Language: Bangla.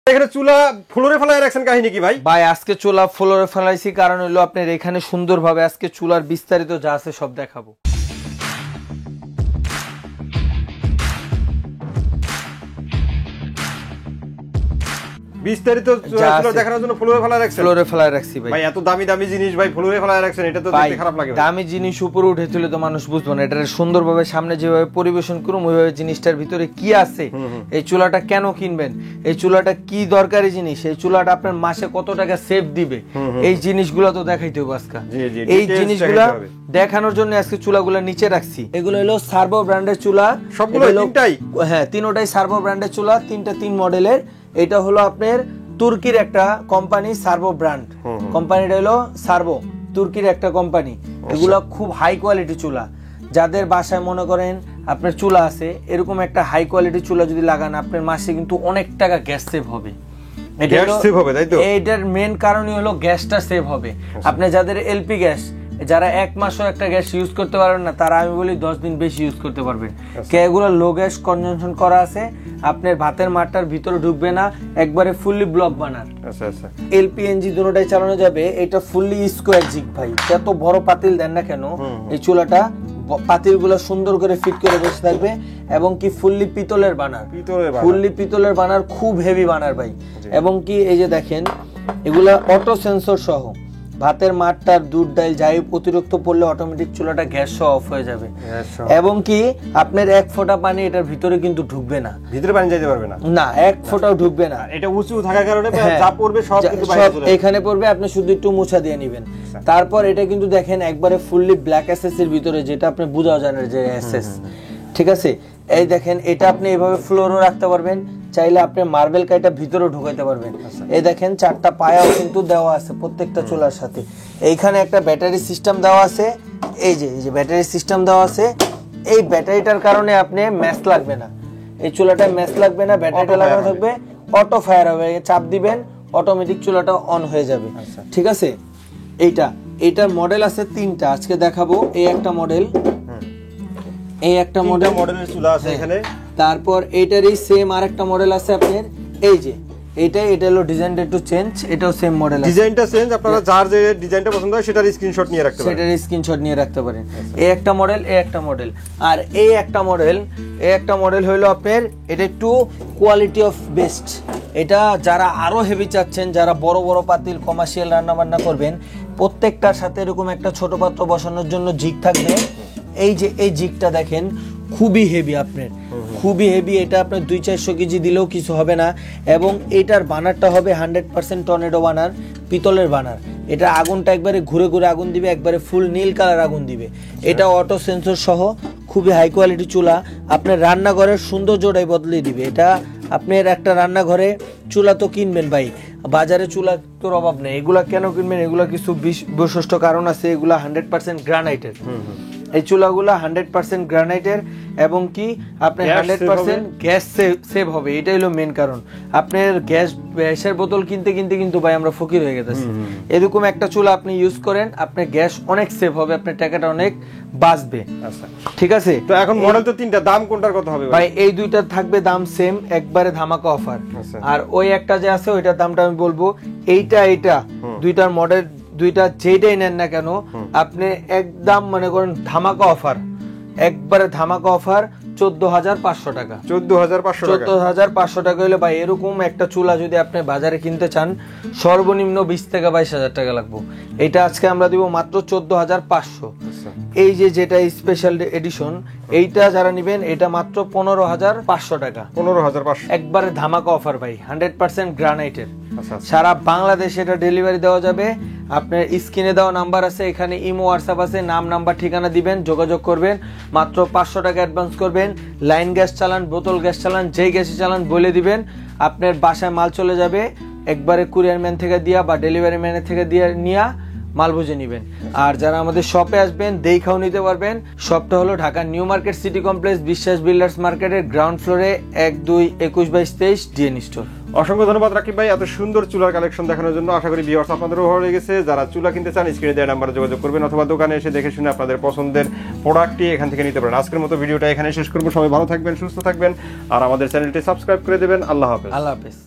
এখানে চুলা ফ্লোরে ফেলায় রাখছেন কাহিনী কি ভাই? ভাই আজকে চুলা ফ্লোরে ফেলাইছি কারণ হলো আপনার এখানে সুন্দরভাবে আজকে চুলার বিস্তারিত যা আছে সব দেখাবো। বিস্তারিত চুলা দেখানোর জন্য ফ্লোরে ফেলায় রাখছেন? ফ্লোরে ফেলায় রাখছি ভাই। ভাই এত দামি দামি জিনিস ভাই ফ্লোরে ফেলায় রাখছেন, এটা তো দেখতে খারাপ লাগে। দামি জিনিস উপরে উঠে তুলে তো মানুষ বুঝবে না, এটা সুন্দরভাবে সামনে যেভাবে পরিবেশন করুম ওইভাবে জিনিসটার ভিতরে কি আছে, এই চুলাটা কেন কিনবেন, এই চুলাটা কি দরকারি জিনিস, এই চুলাটা আপনার মাসে কত টাকা সেভ দিবে, এই জিনিসগুলো তো দেখাইতে হবে আজকে। এই জিনিসগুলো দেখানোর জন্য আজকে চুলাগুলো নিচে রাখছি। এগুলো হলো সার্ভো ব্র্যান্ডের চুলা, সবগুলো তিনটাই। হ্যাঁ তিনটাই সার্ভো ব্র্যান্ডের চুলা, তিন মডেলের। এটা হলো আপনার তুর্কির একটা কোম্পানি, সার্ভো ব্র্যান্ড কোম্পানিটা হলো সার্ভো, তুর্কির একটা কোম্পানি। এগুলো খুব হাই কোয়ালিটি চুলা, যাদের বাসায় মনে করেন আপনার চুলা আছে এরকম একটা হাই কোয়ালিটি চুলা যদি লাগান আপনার মাসে কিন্তু অনেক টাকা গ্যাস সেভ হবে। এটার মেন কারণই হলো গ্যাসটা সেভ হবে। আপনি যাদের এলপি গ্যাস, যারা এক মাসও একটা গ্যাস ইউজ করতে পারবেন না, তারা আমি বলি 10 দিন বেশি ইউজ করতে পারবেন। এগুলো লো গ্যাস কনজাম্পশন করা আছে, আপনার ভাতের মাঠটার ভিতরে ঢুকবে না, একবারে ফুললি ব্লক বানার। এলপিএনজি দুটোটাই চালানো যাবে। এটা ফুললি স্কোয়ার জিগ ভাই, যত বড় পাতিল দেন না কেন এই চুলাটা পাতিলগুলো সুন্দর করে ফিট করে বসে থাকবে, এবং কি ফুললি পিতলের বানার, ফুললি পিতলের বানার, খুব হেভি বানার ভাই। এবং কি এই যে দেখেন এগুলা অটো সেন্সর সহ, ভাতের মাঠটার দুধ ডাল যাই অতিরিক্ত পড়লে অটোমেটিক চুলাটা গ্যাস সহ অফ হয়ে যাবে। এবং কি আপনার এক ফোঁটা পানি এটার ভিতরে কিন্তু ঢুকবে না, ভিতরে পানি যাইতে পারবে না, না এক ফোঁটাও ঢুকবে না। এটা উঁচু থাকার কারণে যা পড়বে সব কিন্তু বাইরে চলে যাবে, এখানে পড়বে, আপনি শুধু একটু মুছা দিয়ে নেবেন। তারপর এটা কিন্তু দেখেন একবারে ফুললি ব্ল্যাক এসএস এর ভিতরে, যেটা আপনি বুঝাও জানেন যে এসএস, ঠিক আছে। এই দেখেন এটা আপনি এভাবে ফ্লোরও রাখতে পারবেন, চাইলে আপনি মার্বেল কাইটা ভিতরেও ঢুকাইতে পারবেন। এই দেখেন চারটা পায়াও কিন্তু দেওয়া আছে প্রত্যেকটা চুলার সাথে। এইখানে একটা ব্যাটারি সিস্টেম দেওয়া আছে, এই যে ব্যাটারি সিস্টেম দেওয়া আছে। এই ব্যাটারিটার কারণে আপনি ম্যাচ লাগবে না, এই চুলাটা ম্যাচ লাগবে না, ব্যাটারিটা লাগানো থাকবে, অটো ফায়ার হবে, চাপ দিবেন অটোমেটিক চুলাটা অন হয়ে যাবে। ঠিক আছে, এইটার মডেল আছে 3টা, আজকে দেখাবো। এই একটা মডেল, এই একটা মডেলের চুলা আছে এখানে। তারপর এটারই সেম আরেকটা মডেল আছে আপনার, এই যে এটা হলো ডিজাইনটা একটু চেঞ্জ, এটাও সেম মডেল আছে, ডিজাইনটা চেঞ্জ। আপনারা যার যে ডিজাইনটা পছন্দ হয় সেটার স্ক্রিনশট নিয়ে রাখতে পারেন, সেটার স্ক্রিনশট নিয়ে রাখতে পারেন। এই একটা মডেল, এই একটা মডেল, আর এই একটা মডেল হলো আপনার, এটা একটু কোয়ালিটি অফ বেস্ট। এটা যারা আরো হেভি চাচ্ছেন, যারা বড় বড় পাতিল কমার্শিয়াল রান্না বান্না করবেন, প্রত্যেকটার সাথে এরকম একটা ছোট পাত্র বসানোর জন্য জিগ থাকবে। এই যে এই জিগটা দেখেন খুবই হেভি, আপনার খুবই হেভি। এটা আপনার 200-400 কেজি দিলেও কিছু হবে না। এবং এটার বানারটা হবে 100% টর্নেডো বানার, পিতলের বানার। এটা আগুনটা একবারে ঘুরে ঘুরে আগুন দিবে, একবারে ফুল নীল কালার আগুন দিবে। এটা অটো সেন্সর সহ খুবই হাই কোয়ালিটি চুলা, আপনার রান্নাঘরের সৌন্দর্যটাই বদলে দিবে। এটা আপনার একটা রান্নাঘরে চুলা তো কিনবেন ভাই, বাজারে চুলা তোর অভাব নেই। এগুলা কেন কিনবেন, এগুলা কিছু বৈশিষ্ট্য কারণ আছে। এগুলা 100% গ্রানাইটের, এই চুলাগুলা 100% গ্রানাইটের, এবং কি আপনার 100% গ্যাস সেভ হবে। এটাই হলো মেন কারণ। আপনার গ্যাসের বোতল কিনতে কিন্তু ভাই আমরা ফকির হয়ে গেছি। এরকম একটা চুলা আপনি ইউজ করেন, আপনার গ্যাস অনেক সেভ হবে, আপনার টাকাটা অনেক বাঁচবে। ঠিক আছে, তো এখন মডেল তো 3টা, দাম কোনটার কত হবে ভাই? এই দুইটার থাকবে দাম সেম, একবারে ধামাকা অফার। আর ওই একটা যে আছে ওইটার দামটা আমি বলবো। এইটা দুইটার মডেল, দুইটা যেটাই নেন না কেন আপনি একদম মনে করেন ধামাকা অফার, একবারে ধামাকা অফার 14,500 টাকা। 14,500 টাকা হলে ভাই এরকম একটা চুলা যদি আপনি বাজারে কিনতে চান সর্বনিম্ন 20 থেকে 22,000 টাকা লাগবে। এটা আজকে আমরা দিব মাত্র 14,500। এই যেটা স্পেশাল এডিশন, এইটা যারা নেবেন এটা মাত্র 15,500 টাকা। 15,500 একবারে ধামাকা অফার ভাই, 100% গ্রানাইটের। সারা বাংলাদেশে এটা ডেলিভারি দেওয়া যাবে। আপনার স্ক্রিনে দেওয়া নাম্বার আছে, এখানে ইমো হোয়াটসঅ্যাপ আছে, নাম নাম্বার ঠিকানা দিবেন, যোগাযোগ করবেন। মাত্র 500 টাকা অ্যাডভান্স করবেন। লাইন গ্যাস চালান, বোতল গ্যাস চালান, যেই গ্যাসে চালান বলে দিবেন, আপনার বাসায় মাল চলে যাবে। একবারে কুরিয়ার ম্যান থেকে দিয়া বা ডেলিভারি ম্যানের থেকে দিয়ে নিয়া মাল বুঝে নিবেন। আর যারা আমাদের শপে আসবেন দেখাও নিতে পারবেন। শপটা হলো Dhaka new market city complex, বিশ্বাস বিল্ডার্স মার্কেটের গ্রাউন্ড ফ্লোরে 12-21-22-23 ডিএন স্টোর। অসংখ্য ধন্যবাদ রাকিব ভাই এত সুন্দর চুলার কালেকশন দেখানোর জন্য। আশা করি ভিউয়ার্স আপনাদেরও ভালো লেগেছে। যারা চুলা কিনতে চান স্ক্রিনে দেওয়া নাম্বারে যোগাযোগ করবেন, অথবা দোকানে এসে দেখে শুনে আপনাদের পছন্দের প্রোডাক্টটি এখান থেকে নিতে পারেন। আজকের মতো ভিডিওটা এখানে শেষ করবো। সবাই ভালো থাকবেন, সুস্থ থাকবেন, আর আমাদের চ্যানেলটি সাবস্ক্রাইব করে দেবেন। আল্লাহ হাফেজ। আল্লাহ হাফেজ।